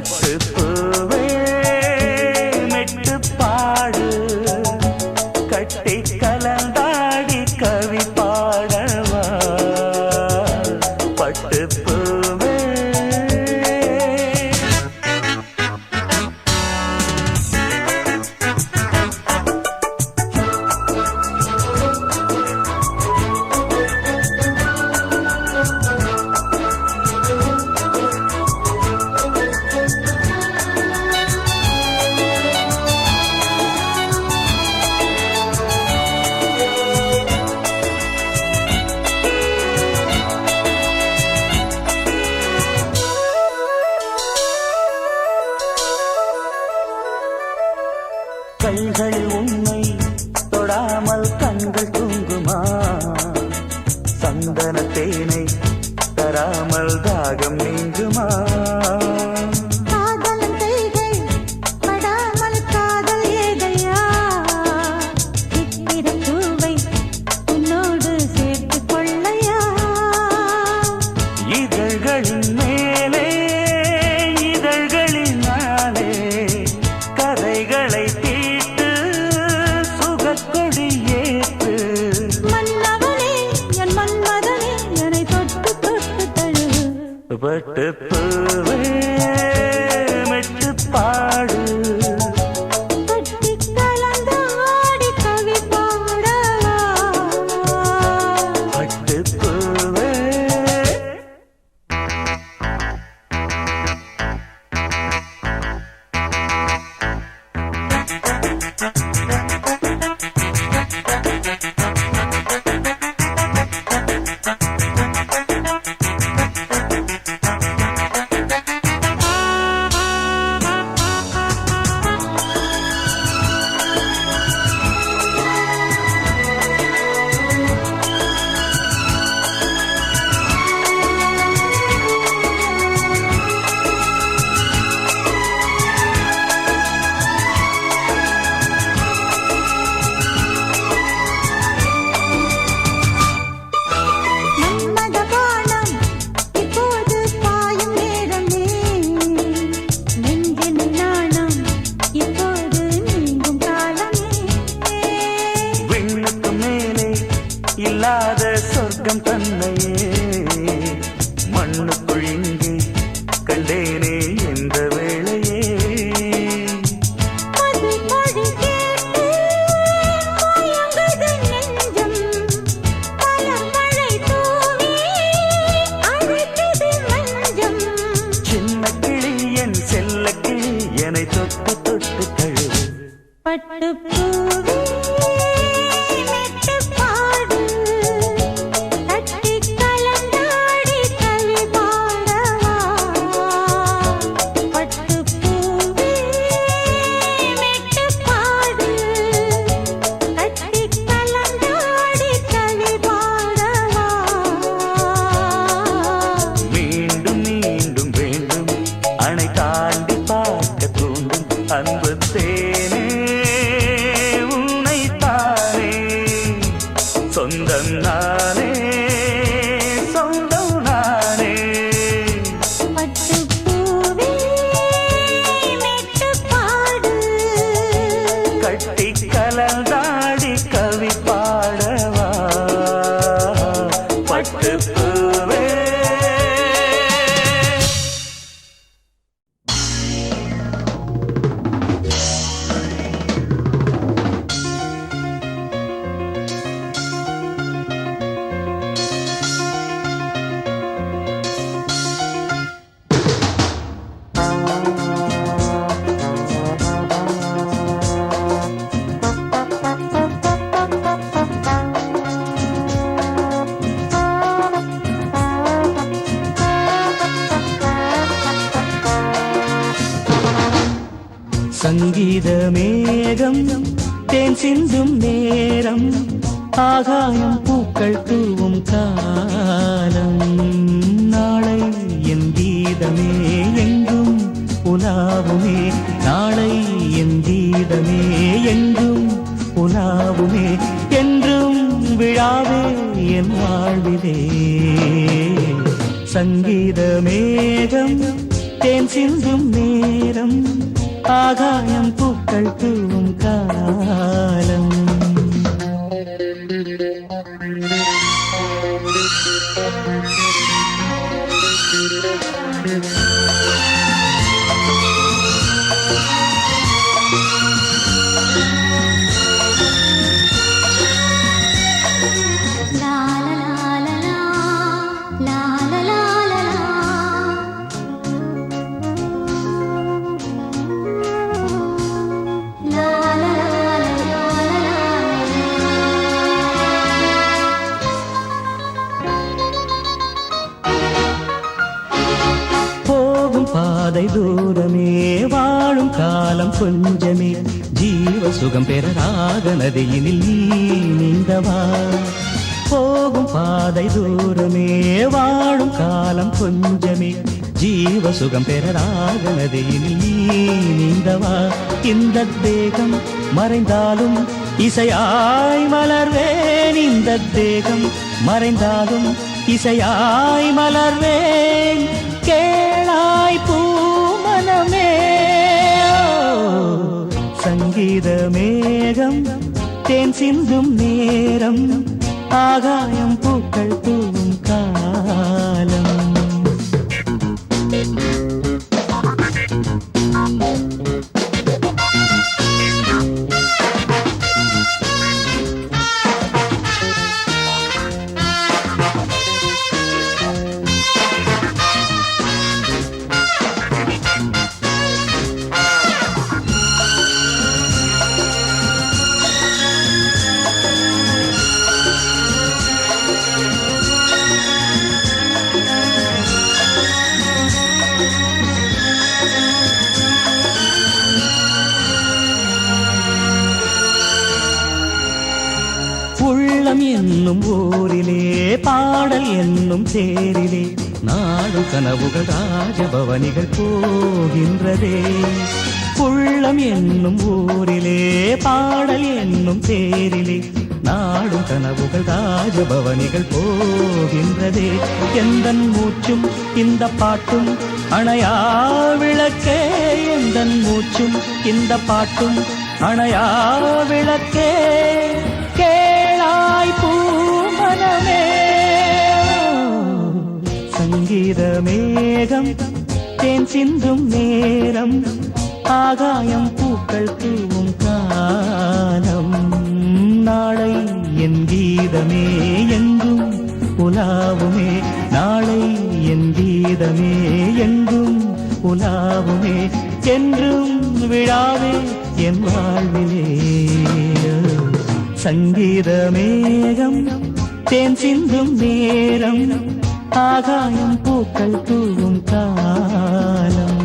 பட்டு பூவே மெட்டு பாடு கட்டி கலந்தாடி கவி பாடவா பட்டு பூவே கைகள் உன்னை தொடாமல் கண்கள் தூங்குமா சந்தன தேனை தராமல் தாகம் நீங்குமா காதலன் கைகள் படாமல் காதல் ஏதையா சித்திர பூவை உன்னோடு சேர்த்துக் கொள்ளையா இதழ்களின் மேலே இதழ்களினாலே கதைகளை பட்டு பூவே மெட்டு பாடு கட்டி கலந்தாடி கவி பாடவா பட்டு பூவே இல்லாத சொர்க்கம் தன்னையே மண்ணுக்குள் இங்கே கண்டேனே எந்த வேளையே சின்ன கிளி என் செல்ல கிளி என்னை தொட்டு தொட்டு தழுவு பட்டு பூவே அன்பு தேனே உன்னைத்தானே சொந்தம் நானே சொந்தம் நானே பட்டு பூவே மெட்டு பாடு கட்டி கலந்தாடி கவி பாடவா பட்டு பூவே சங்கீத மேகம் தேன் சிந்தும் நேரம் ஆகாயம் பூக்கள் தூவும் காலம் நாளை என் கீதமே எங்கும் உலாவுமே நாளை என் கீதமே எங்கும் உலாவுமே என்றும் விழாவே என் வாழ்விலே சங்கீத மேகம் தேன் சிந்தும் நேரம் ஆகாயம் பூக்கள் தூவும் காலம் பாதை தூரமே வாழும் காலம் கொஞ்சமே ஜீவ சுகம் பெற ராக நதியினில் நீ நீந்தவா போகும் பாதை தூரமே வாழும் காலம் கொஞ்சமே ஜீவ சுகம் பெற ராக நதியினில் நீ நீந்தவா இந்த தேகம் மறைந்தாலும் இசையாய் மலர்வேன் இந்த தேகம் மறைந்தாலும் இசையாய் மலர்வேன் கேளாய் பூமனமே சங்கீத மேகம் தேன் சிந்தும் நேரம் ஆகாயம் பூக்கள் தூவும் காலம் உள்ளம் என்னும் ஊரிலே பாடல் என்னும் தேரிலே நாடு கனவுகள் ராஜபவனிகள் போகின்றதே உள்ளம் என்னும் ஊரிலே பாடல் என்னும் தேரிலே நாடும் கனவுகள் ராஜபவனிகள் போகின்றதே எந்தன் மூச்சும் இந்த பாட்டும் அணையா விளக்கே எந்தன் மூச்சும் இந்த பாட்டும் அணையா விளக்கே கேளாய் பூமனமே சங்கீத மேகம் தேன் சிந்தும் நேரம் ஆகாயம் பூக்கள் தூவும் காலம் நாளை என் கீதமே எங்கும் உலாவுமே நாளை என் கீதமே எங்கும் உலாவுமே என்றும் விழாவே என் வாழ்விலே சங்கீத மேகம் தேன் சிந்தும் நேரம் ஆகாயம் பூக்கள் தூவும் காலம்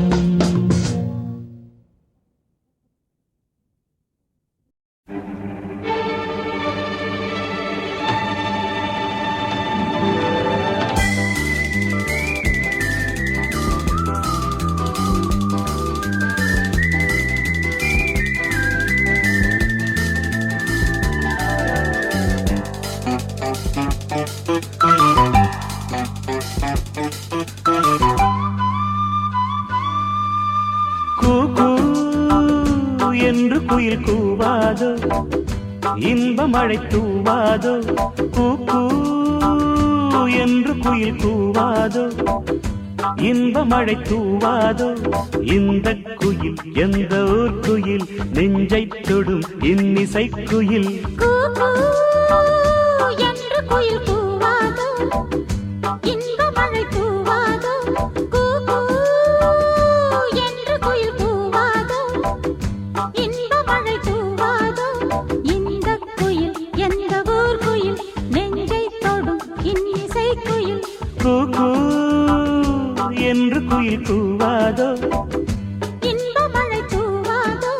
என்று குயில் கூவாதோ இன்ப மழை தூவாதோ கூ என்று குயில் கூவாதோ இன்ப மழை தூவாதோ இந்த குயில் எந்த ஊர் குயில் நெஞ்சை தொடும் இன்னிசை குயில் என்று குயில் கூவாதோ இன்ப மழை தூவாதோ என்று குயில் கூவாதோ இன்ப மழை தூவாதோ இந்த குயில் எந்த ஊர் குயில் நெஞ்சை தொடும் இன்னிசை குயில் என்று குயில் கூவாதோ இன்ப மழை தூவாதோ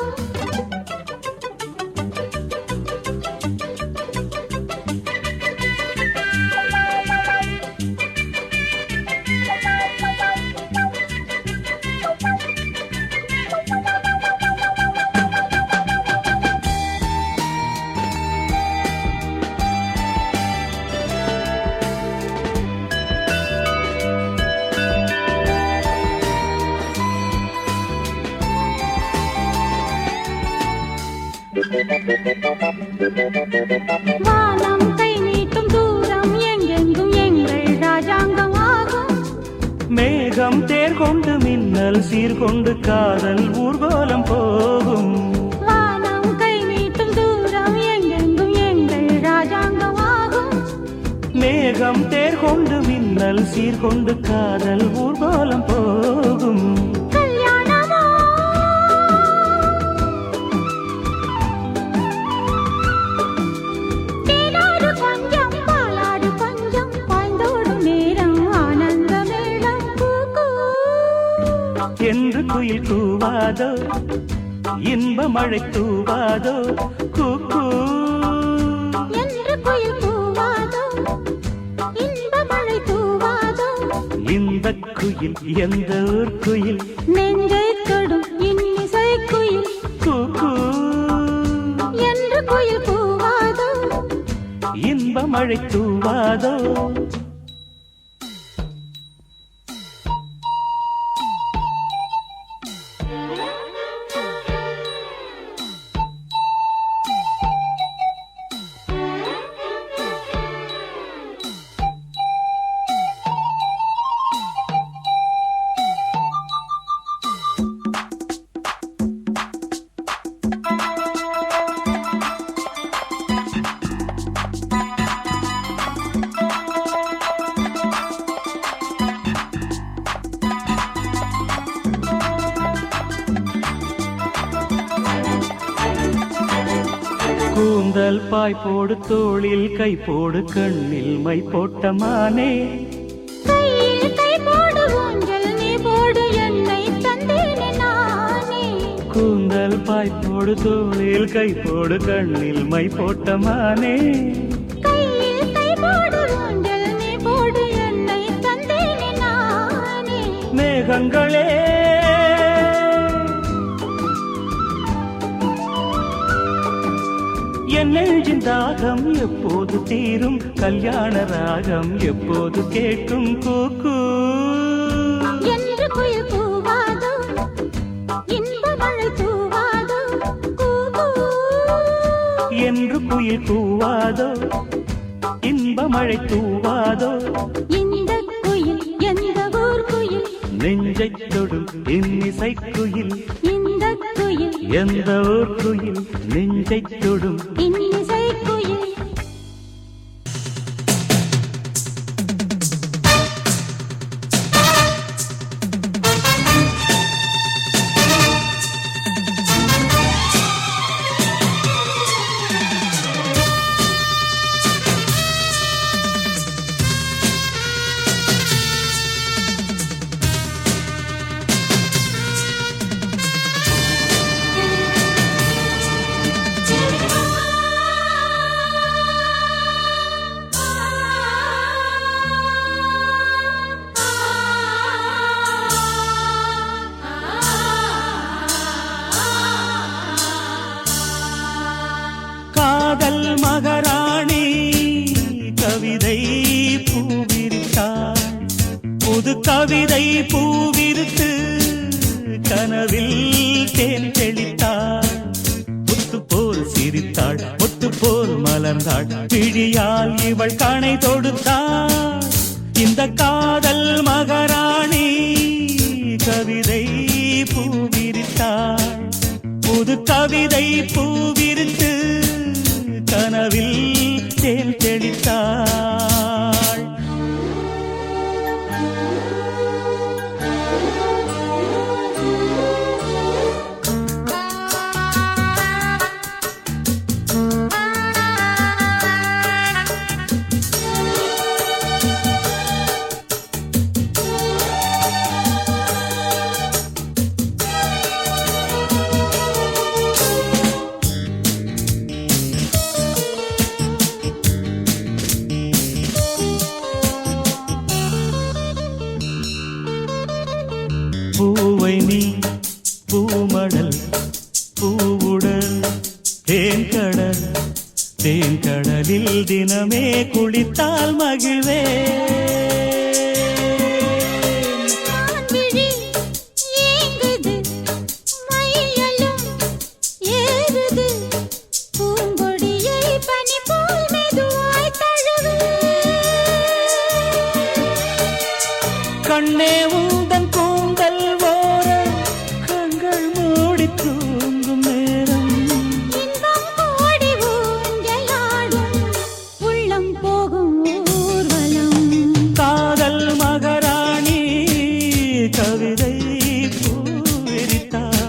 வானம் கை நீட்டும் தூரம் எங்கெங்கும் எங்கள் ராஜாங்கம் ஆகும். மேகம் தேர் கொண்டு மின்னல் சீர்கொண்டு காதல் ஊர்கோலம் போகும். வானம் கை நீட்டும் தூரம் எங்கெங்கும் எங்கள் ராஜாங்கம் ஆகும். மேகம் தேர் கொண்டு மின்னல் சீர்கொண்டு காதல் ஊர்கோலம் போகும். கல்யாணமோ தேனாறு கொஞ்சம் பாலாறு கொஞ்சம் பாய்ந்தோடும் நேரம் ஆனந்த மேளம் கூ. என்று குயில் கூவாதோ இன்ப மழை தூவாதோ கூ. என்று குயில் கூவாதோ இன்ப மழை தூவாதோ. இந்த குயில் எந்த ஊர் குயில் நெஞ்சை தொடும் இன்னிசை குயில் கூ. என்று குயில் கூவாதோ இன்ப மழை தூவாதோ. கூந்தல் பாய் போடு தோளில் கை போடு கண்ணில் மை போட்ட மானே. கையில் கை போடு ஊஞ்சல் நீ போடு என்னை தந்தேனே நானே. கூந்தல் பாய் போடு தோளில் கை போடு கண்ணில் மை போட்ட மானே. கையில் கை போடு ஊஞ்சல் நீ போடு என்னை தந்தேனே நானே. மேகங்களே என் நெஞ்சின் தாகம் எப்போது தீரும் கல்யாண ராகம் எப்போது கேட்கும் கூ. என்று குயில் கூவாதோ இன்ப மழை தூவாதோ கூ. என்று குயில் கூவாதோ இன்ப மழை தூவாதோ. இந்த குயில் எந்த ஊர் குயில் நெஞ்சைத் தொடும் இன்னிசை குயில் இந்த குயில் எந்த ஊர் குயில் நெஞ்சைத் தொடும் இன்னிசை குயில். காதல் மகாராணி கவிதை பூவிரித்தாள். புது கவிதை பூவிருத்து கனவில் தேன் தெளித்தாள். முத்து போல் சிரித்தாள் முத்து போல் மலர்ந்தாள். விழியால் இவள் கணை தொடுத்தாள். இந்த காதல் மகாராணி கவிதை பூவிரித்தாள். புது கவிதை பூவிருத்து கனவில் தேன் தெளித்தாள். பூவை நீ பூமடல் பூவுடல் தேன்கடல் தேன்கடலில் தினமே குளித்தால் மகிழ்வே. மான்விழி ஏங்குது மையலும் ஏறுது பூ கண்ணே உந்தன் கூந்தல் ஓர கண்கள் மூடி தூங்கும் நேரம் இன்பம் கோடி ஊஞ்சலாடும் உள்ளம் போகும் ஊர்வலம் காதல் மகாராணி கவிதை பூவிரித்தாள்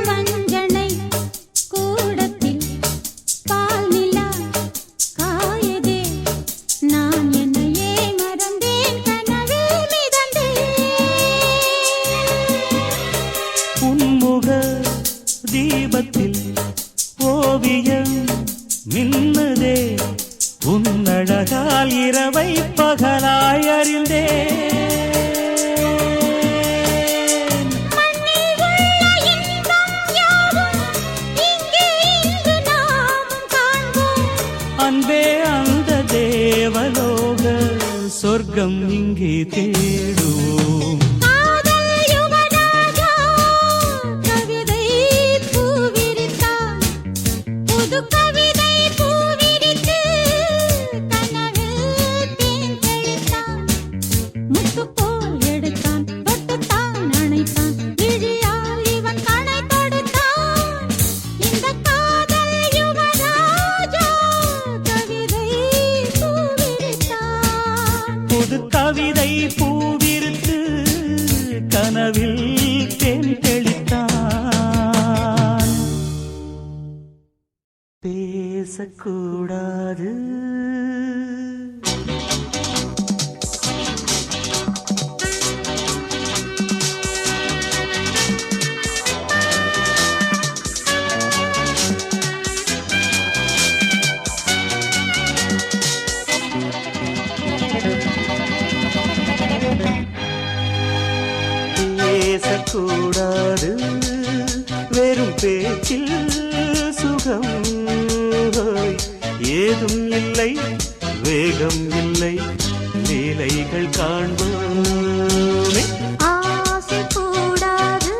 வஞ்சனை கூடத்தில் பால் நிலா காயதே நான் என்னையே மறந்தேன் கனவில் மிதந்தேன் உன்முக தீபத்தில் ஓவியம் மின்னுதே உன்னழகால் இரவை பகலாய் அறிந்தேன் மண்ணில் உள்ள இன்பம் யாவும் இங்கே இன்று நாமும் காண்போம் அன்பே அந்த தேவலோக சொர்க்கம் இங்கே தேடுவோம் காதல் யுவராஜா கவிதை பூவிரித்தான் புது கவிதை பூவிரித்து கனவில் தேன் தெளித்தான் முத்து போல் எடுத்தான் தொட்டுத்தான் அணைத்தான் விழியால் இவன் கணை தொடுத்தான் இந்த காதல் யுவராஜா கவிதை பூவிரித்தான் புது கவிதை பூவிருத்து கனவில் தேன் தெளித்தான் பேசக்கூடாது பேசக்கூடாது வெறும் பேச்சில் சுகம் ஏதும் இல்லை வேகம் இல்லை லீலைகள் காண்போமே ஆசை கூடாது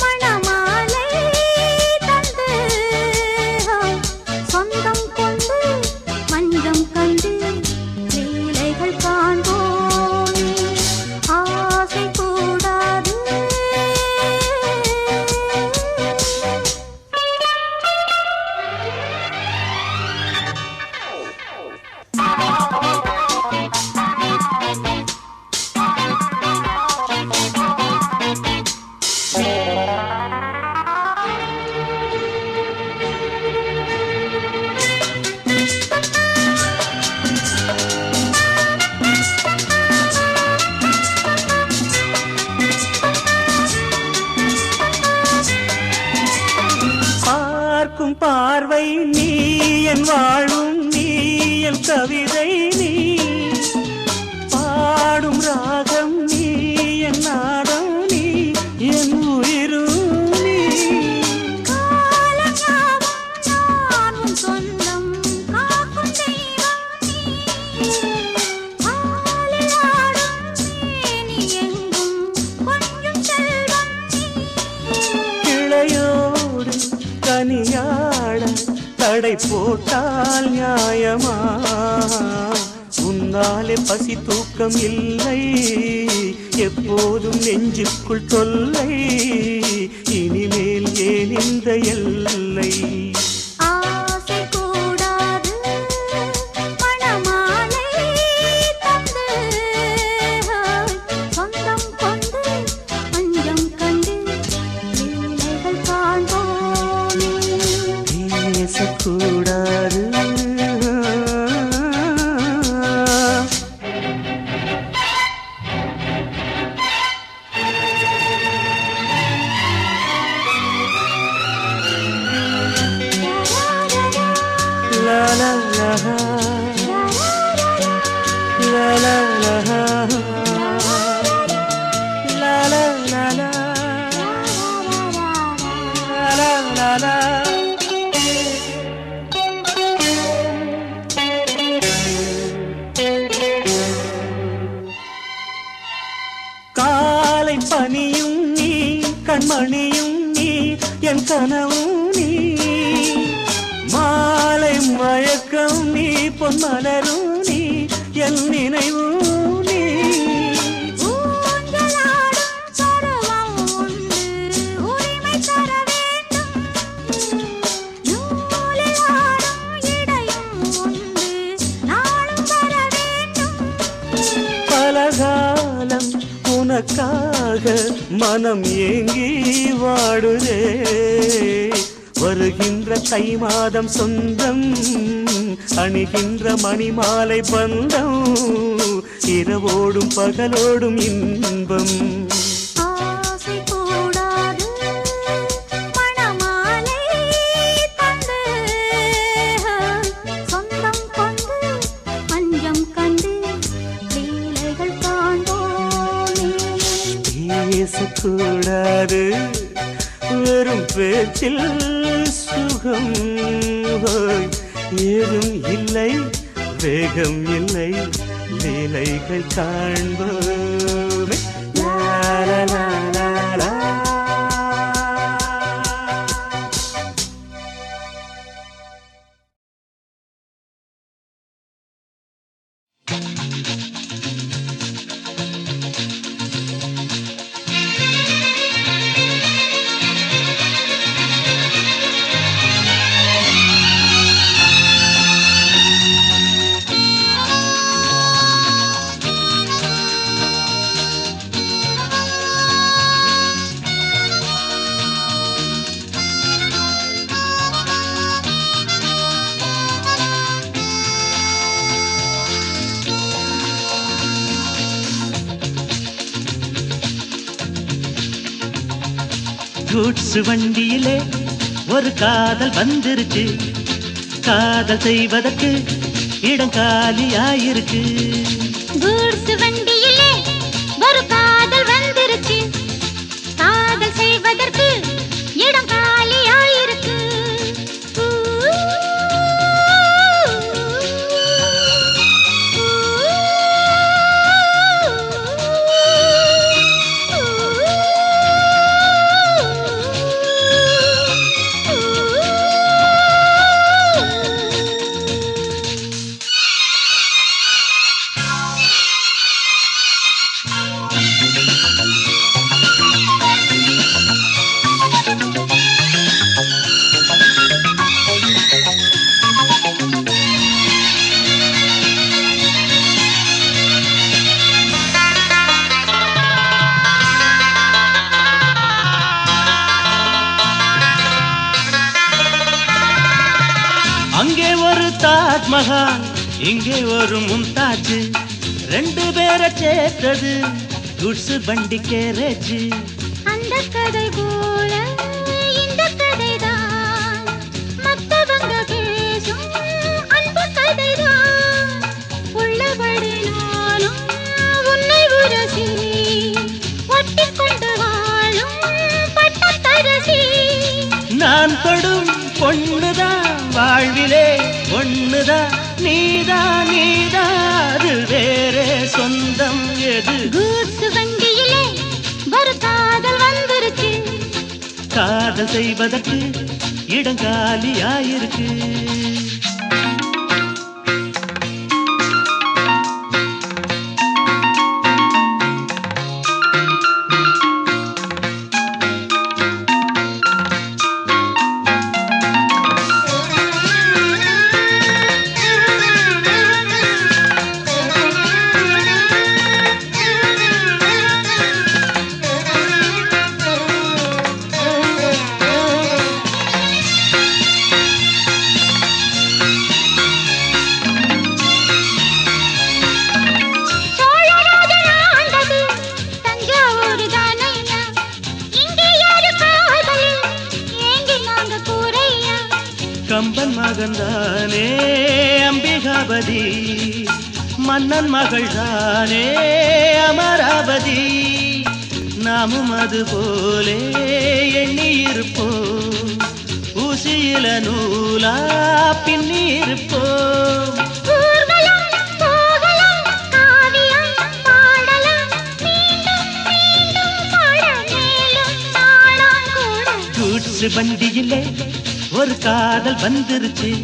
மணமாலை தந்து சொந்தம் கொண்டு மஞ்சம் கண்டு லீலைகள் காண்போம் ஆசை கூடாது பார்க்கும் பார்வை நீ என் வாழும் நீ என் கவிதை நீ பாடும் ராகம் நீ என் நாடம் நீ என் உயிரும் நீ காலஞாபம் நானும் சொந்தம் காக்கும் தெய்வம் நீ ஆலில் ஆடும் மேனி எங்கும் கொஞ்சம் செல்வம் நீ கிளையோடு கனியாட தடை போட்டால் நியாயமா உன்னாலே பசி தூக்கம் இல்லை எப்போதும் நெஞ்சுக்குள் தொல்லை இனிமேல் ஏன் இந்த எல்லை ஆசை கூடாது மணமாலை தந்து சொந்தம் கொண்டு அஞ்சம் கண்டு லீலைகள் காண்போமே பேசக்கூடாது la la la la la la la la பனியும் நீ கண்மணியும் நீ என் கனவும் நீ மாலை மயக்கம் நீ பொன்மலரும் நீ என் நினைவும் நீ பலகாலம் உனக்காக மனம் ஏங்கி வாடுதே வருகின்ற தை மாதம் சொந்தம் அணிகின்ற மணிமாலை பந்தம் இரவோடும் பகலோடும் இன்பம் பேசக்கூடாது வெறும் பேச்சில் சுகம் ஏதும் இல்லை வேகம் இல்லை லீலைகள் காண்போமே லா லா லா லா லா. கூட்ஸ் வண்டியிலே ஒரு காதல் வந்துருச்சு காதல் செய்வதற்கு இடம் காலியாயிருக்கு கூட்ஸ் வண்டியிலே ஒரு காதல் வந்துருச்சு காதல் செய்வதற்கு இடம் காலியாயிருக்கு அங்கே ஒரு தாஜ்மஹால் இங்கே ஒரு மும்தாஜ் ரெண்டு பேரை சேர்த்தது குட்ஸ் வண்டி கேரேஜ் அந்த கதை போல இந்த கதைதான் மத்தவங்க பேசும் அன்பு கதைதான் உள்ளபடி நானும் உன்னை உரசி ஒட்டிக்கொண்டு வாழும் பட்டத்தரசி நான் தொடும் பொண்ணுதான் வாழ்விலே ஒண்ணுதான் நீதான் அது வேறே சொந்தம் எது கூட்ஸ் வண்டியிலே ஒரு காதல் வந்துருச்சு காதல் செய்வதற்கு இடம் காலியாயிருக்கு கம்பன் மகன்தானே அம்பிகாபதி மன்னன் மகள் தானே அமராவதி நாமும் அது போலே எண்ணி இருப்போம் ஊசியில நூலா பின்னி இருப்போம் கூட்ஸ் வண்டியிலே ஒரு காதல் வந்துருச்சு.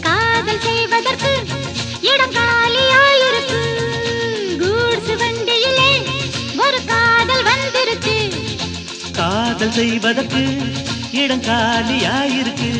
காதல் செய்வதற்கு இடம் காலியாயிருக்கு. கூட்ஸ் வண்டியிலே ஒரு காதல் வந்துருச்சு. காதல் செய்வதற்கு இடம் காலியாயிருக்கு.